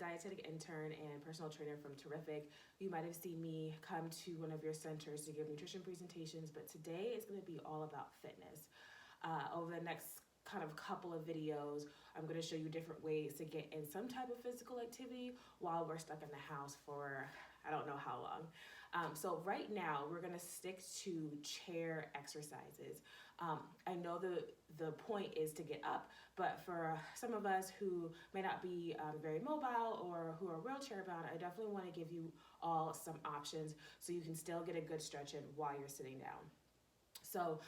dietetic intern and personal trainer from Terrific. You might have seen me come to one of your centers to give nutrition presentations, but today is going to be all about fitness. Over the next kind of couple of videos, I'm going to show you different ways to get in some type of physical activity while we're stuck in the house for I don't know how long. So right now we're going to stick to chair exercises. I know the point is to get up, but for some of us who may not be very mobile or who are wheelchair bound, I definitely want to give you all some options so you can still get a good stretch in while you're sitting down. So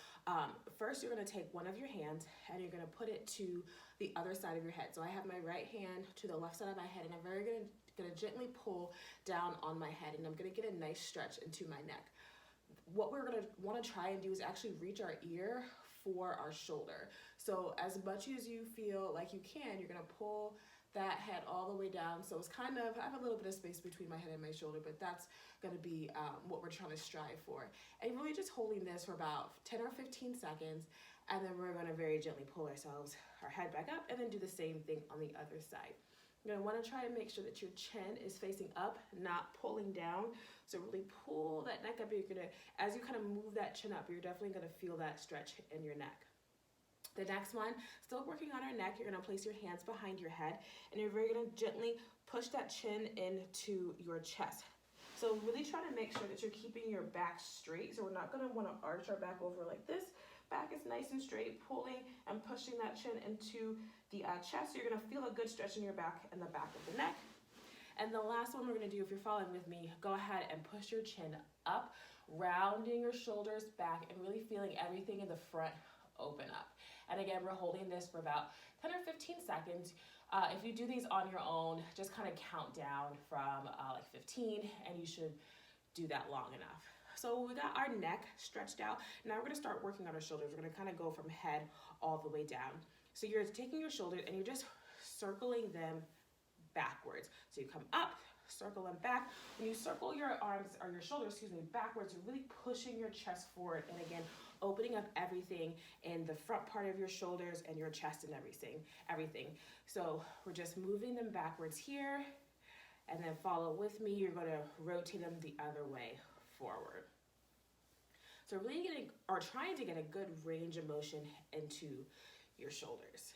first you're going to take one of your hands and you're going to put it to the other side of your head. So I have my right hand to the left side of my head, and I'm going to gently pull down on my head, and I'm going to get a nice stretch into my neck. What we're going to want to try and do is actually reach our ear for our shoulder. So as much as you feel like you can, you're going to pull that head all the way down. So it's kind of, I have a little bit of space between my head and my shoulder, but that's going to be what we're trying to strive for. And really just holding this for about 10 or 15 seconds, and then we're going to very gently pull our head back up, and then do the same thing on the other side. You're going to want to try and make sure that your chin is facing up, not pulling down. So really pull that neck up. You're going to, as you kind of move that chin up, you're definitely going to feel that stretch in your neck. The next one, still working on our neck, you're going to place your hands behind your head, and you're very going to gently push that chin into your chest. So really try to make sure that you're keeping your back straight. So we're not going to want to arch our back over like this. Back is nice and straight, pulling and pushing that chin into the chest. You're going to feel a good stretch in your back and the back of the neck. And the last one we're going to do, if you're following with me, go ahead and push your chin up, rounding your shoulders back, and really feeling everything in the front open up. And again, we're holding this for about 10 or 15 seconds. If you do these on your own, just kind of count down from like 15, and you should do that long enough. So we got our neck stretched out. Now we're going to start working on our shoulders. We're going to kind of go from head all the way down. So you're taking your shoulders and you're just circling them backwards. So you come up, circle them back. When you circle your arms or your shoulders, backwards, you're really pushing your chest forward, and again, opening up everything in the front part of your shoulders and your chest and everything. So we're just moving them backwards here, and then follow with me. You're going to rotate them the other way forward. So really trying to get a good range of motion into your shoulders.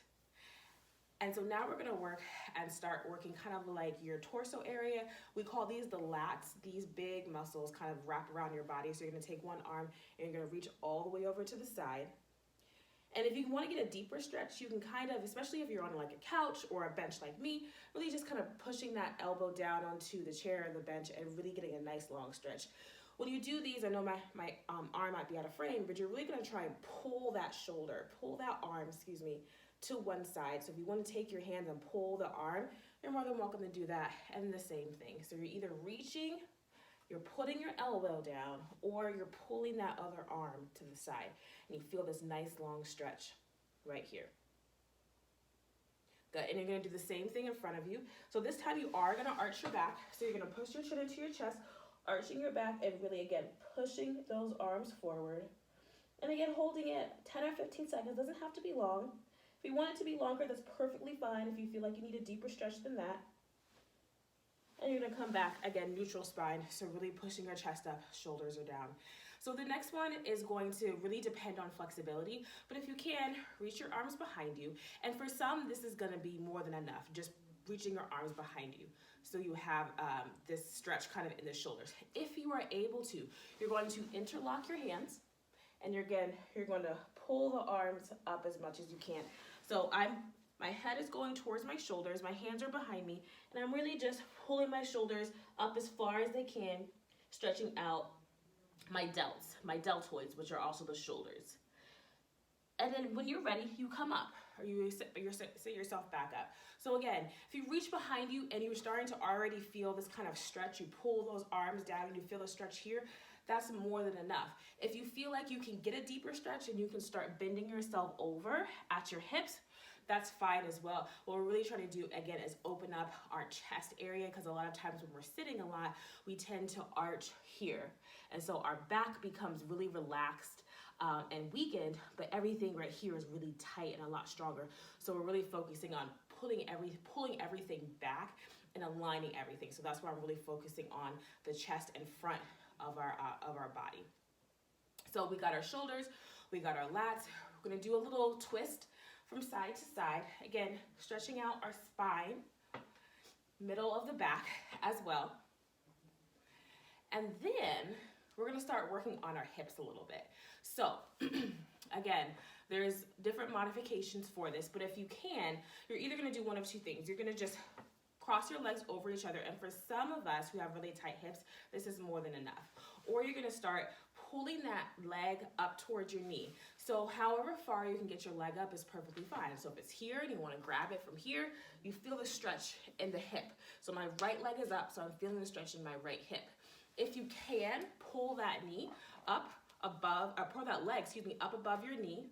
And so now we're going to work and start working kind of like your torso area. We call these the lats. These big muscles kind of wrap around your body. So you're going to take one arm and you're going to reach all the way over to the side. And if you want to get a deeper stretch, you can kind of, especially if you're on like a couch or a bench like me, really just kind of pushing that elbow down onto the chair or the bench and really getting a nice long stretch. When you do these, I know my arm might be out of frame, but you're really going to try and pull that arm, to one side. So if you want to take your hands and pull the arm, you're more than welcome to do that. And the same thing. So you're either reaching, you're putting your elbow down, or you're pulling that other arm to the side. And you feel this nice long stretch right here. Good. And you're going to do the same thing in front of you. So this time you are going to arch your back. So you're going to push your chin into your chest, arching your back, and really, again, pushing those arms forward. And again, holding it 10 or 15 seconds. Doesn't have to be long. If you want it to be longer, that's perfectly fine if you feel like you need a deeper stretch than that. And you're going to come back, again, neutral spine, so really pushing your chest up, shoulders are down. So the next one is going to really depend on flexibility, but if you can, reach your arms behind you. And for some, this is going to be more than enough, just reaching your arms behind you. So you have this stretch kind of in the shoulders. If you are able to, you're going to interlock your hands, and you're going to pull the arms up as much as you can. So my head is going towards my shoulders, my hands are behind me, and I'm really just pulling my shoulders up as far as they can, stretching out my deltoids, which are also the shoulders. And then when you're ready, you come up, or you sit yourself back up. So again, if you reach behind you and you're starting to already feel this kind of stretch, you pull those arms down and you feel a stretch here, that's more than enough. If you feel like you can get a deeper stretch and you can start bending yourself over at your hips, that's fine as well. What we're really trying to do, again, is open up our chest area, because a lot of times when we're sitting a lot, we tend to arch here. And so our back becomes really relaxed and weakened, but everything right here is really tight and a lot stronger. So we're really focusing on pulling everything back and aligning everything. So that's why I'm really focusing on the chest and front of our body. So we got our shoulders, we got our lats. We're gonna do a little twist from side to side. Again, stretching out our spine, middle of the back as well. And then we're gonna start working on our hips a little bit. So again, there's different modifications for this, but if you can, you're either gonna do one of two things. You're gonna just cross your legs over each other, and for some of us who have really tight hips, this is more than enough. Or you're gonna start pulling that leg up towards your knee. So however far you can get your leg up is perfectly fine. So if it's here and you wanna grab it from here, you feel the stretch in the hip. So my right leg is up, so I'm feeling the stretch in my right hip. If you can, pull that knee up above, or pull that leg, up above your knee.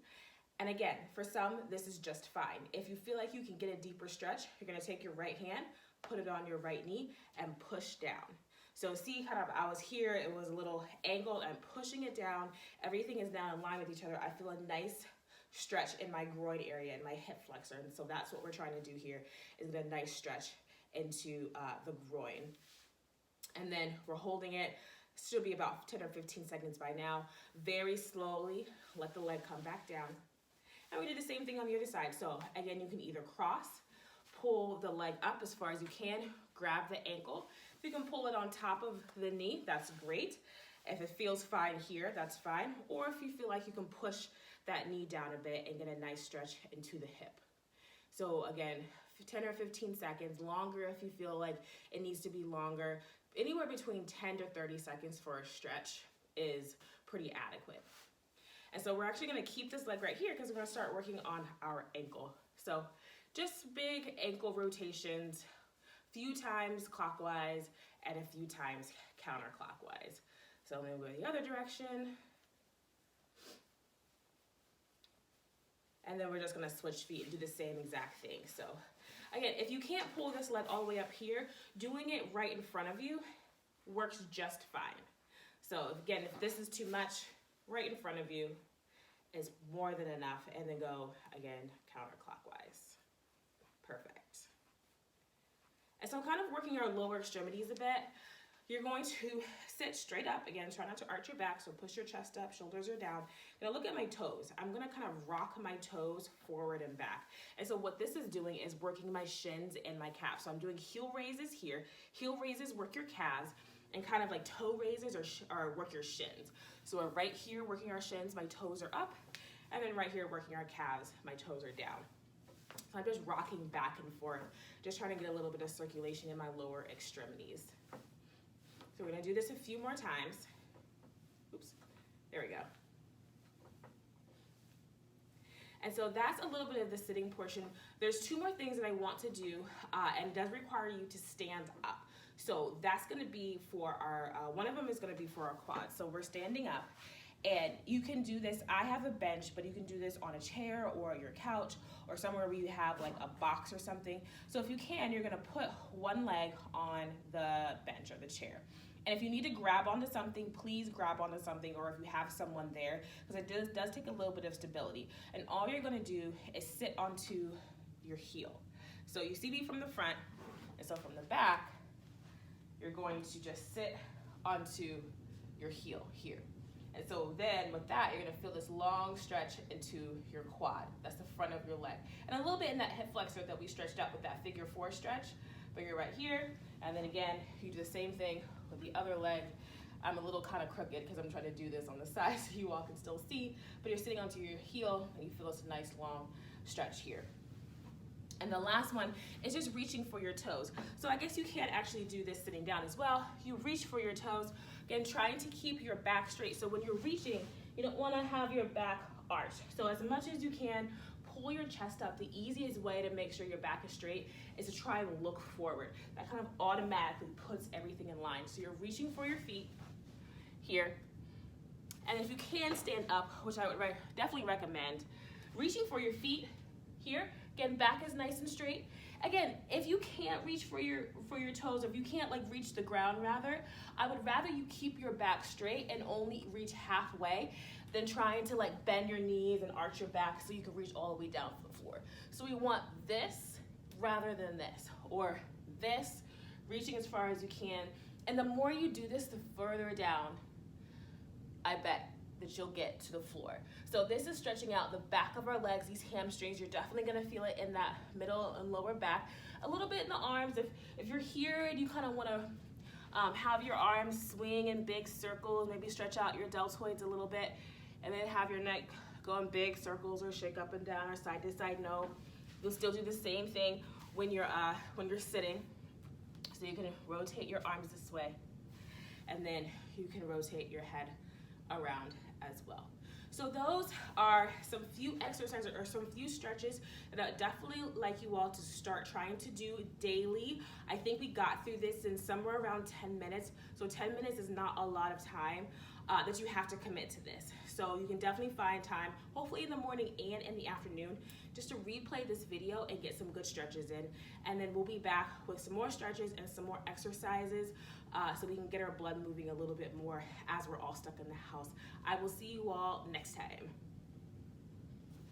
And again, for some, this is just fine. If you feel like you can get a deeper stretch, you're gonna take your right hand, put it on your right knee, and push down. So see, kind of, I was here, it was a little angled, I'm pushing it down. Everything is now in line with each other. I feel a nice stretch in my groin area and my hip flexor. And so that's what we're trying to do here, is get a nice stretch into the groin. And then we're holding it. Should be about 10 or 15 seconds by now. Very slowly, let the leg come back down. And we did the same thing on the other side. So again, you can either cross, pull the leg up as far as you can, grab the ankle. If you can pull it on top of the knee, that's great. If it feels fine here, that's fine. Or if you feel like you can push that knee down a bit and get a nice stretch into the hip. So again, 10 or 15 seconds, longer if you feel like it needs to be longer. Anywhere between 10 to 30 seconds for a stretch is pretty adequate. And so we're actually gonna keep this leg right here because we're gonna start working on our ankle. So just big ankle rotations, few times clockwise and a few times counterclockwise. So I'm gonna go the other direction. And then we're just gonna switch feet and do the same exact thing. So again, if you can't pull this leg all the way up here, doing it right in front of you works just fine. So again, if this is too much, right in front of you is more than enough, and then go again counterclockwise. Perfect. And so kind of working our lower extremities a bit. You're going to sit straight up. Again, try not to arch your back, so push your chest up, shoulders are down. Now look at my toes. I'm gonna kind of rock my toes forward and back. And so what this is doing is working my shins and my calves. So I'm doing heel raises here. Heel raises work your calves, and kind of like toe raises or work your shins. So we're right here working our shins, my toes are up, and then right here working our calves, my toes are down. So I'm just rocking back and forth, just trying to get a little bit of circulation in my lower extremities. So we're gonna do this a few more times. Oops, there we go. And so that's a little bit of the sitting portion. There's two more things that I want to do, and it does require you to stand up. So that's gonna be for our, one of them is gonna be for our quads. So we're standing up, and you can do this, I have a bench, but you can do this on a chair or your couch or somewhere where you have like a box or something. So if you can, you're gonna put one leg on the bench or the chair. And if you need to grab onto something, please grab onto something, or if you have someone there, because it does take a little bit of stability. And all you're gonna do is sit onto your heel. So you see me from the front, and so from the back, you're going to just sit onto your heel here. And so then with that, you're gonna feel this long stretch into your quad. That's the front of your leg. And a little bit in that hip flexor that we stretched out with that figure 4 stretch, but you're right here. And then again, you do the same thing with the other leg. I'm a little kind of crooked because I'm trying to do this on the side so you all can still see, but you're sitting onto your heel and you feel this nice long stretch here. And the last one is just reaching for your toes. So I guess you can't actually do this sitting down as well. You reach for your toes, again, trying to keep your back straight. So when you're reaching, you don't want to have your back arched. So as much as you can, pull your chest up. The easiest way to make sure your back is straight is to try and look forward. That kind of automatically puts everything in line. So you're reaching for your feet here. And if you can stand up, which I would definitely recommend, reaching for your feet here. Again, back is nice and straight. Again, if you can't reach for your toes, or if you can't like reach the ground rather, I would rather you keep your back straight and only reach halfway than trying to like bend your knees and arch your back so you can reach all the way down to the floor. So we want this rather than this, or this reaching as far as you can. And the more you do this, the further down I bet that you'll get to the floor. So this is stretching out the back of our legs, these hamstrings. You're definitely gonna feel it in that middle and lower back, a little bit in the arms. If you're here and you kind of wanna have your arms swing in big circles, maybe stretch out your deltoids a little bit, and then have your neck go in big circles or shake up and down or side to side. No, you'll still do the same thing when you're sitting. So you can rotate your arms this way, and then you can rotate your head around as well. So those are some few exercises or some few stretches that I definitely like you all to start trying to do daily. I think we got through this in somewhere around 10 minutes. So 10 minutes is not a lot of time that you have to commit to this. So you can definitely find time, hopefully in the morning and in the afternoon, just to replay this video and get some good stretches in. And then we'll be back with some more stretches and some more exercises so we can get our blood moving a little bit more as we're all stuck in the house. I will see you all next time.